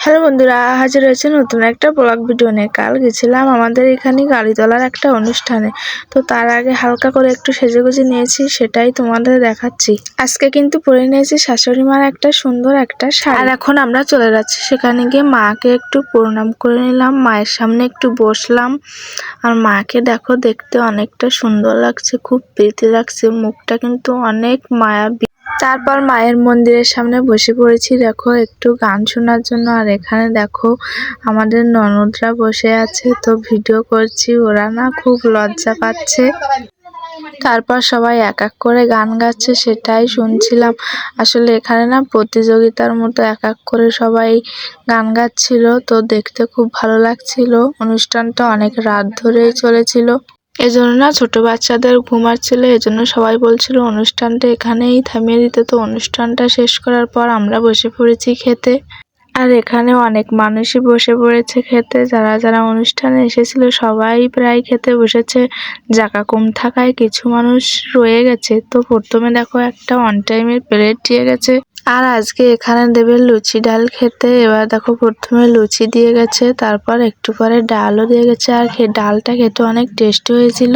Hello বন্ধুরা, হাজির হয়েছে নতুন একটা ব্লগ ভিডিও নিয়ে। কাল গেছিলাম আমাদের এখানে গাড়িতলার একটা অনুষ্ঠানে। তো তার আগে হালকা করে একটু সেজেগুজে নিয়েছি, সেটাই তোমাদের দেখাচ্ছি। আজকে কিন্তু পরে নিয়েছি শাশুড়ি মার একটা সুন্দর একটা শাড়ি। আর এখন আমরা চলে যাচ্ছি সেখানে গিয়ে মাকে একটু প্রণাম করে নিলাম, মায়ের সামনে একটু বসলাম। আর মাকে দেখো, দেখতে অনেকটা সুন্দর লাগছে, খুব প্রীতি লাগছে, মুখটা কিন্তু অনেক মায়াবী। তারপর মায়ের মন্দিরের সামনে বসে পড়েছি দেখো একটু গান শোনার জন্য। আর এখানে দেখো আমাদের ননদরা বসে আছে, তো ভিডিও করছি, ওরা না খুব লজ্জা পাচ্ছে। তারপর সবাই এক এক করে গান গাচ্ছে, সেটাই শুনছিলাম। আসলে এখানে না প্রতিযোগিতার মতো এক এক করে সবাই গান গাচ্ছিল, তো দেখতে খুব ভালো লাগছিল। অনুষ্ঠানটা অনেক রাত ধরেই চলেছিল, এজন্য না ছোট বাচ্চাদের ঘুমাচ্ছিল, এজন্য সবাই বলছিল অনুষ্ঠানটা এখানেই থামিয়ে দিতে। তো অনুষ্ঠানটা শেষ করার পর আমরা বসে পড়েছি খেতে। আর এখানে অনেক মানুষই বসে পড়েছে খেতে, যারা যারা অনুষ্ঠানে এসেছিল সবাই প্রায় খেতে বসেছে। জায়গা কম থাকায় কিছু মানুষ রয়ে গেছে। তো প্রথমে দেখো একটা অন টাইমের প্লেট দিয়ে গেছে, আর আজকে এখানে দেবে লুচি ডাল খেতে। এবার দেখো প্রথমে লুচি দিয়ে গেছে, তারপর একটু পরে ডালও দিয়ে গেছে। আর ডালটা খেতে অনেক টেস্টি হয়েছিল।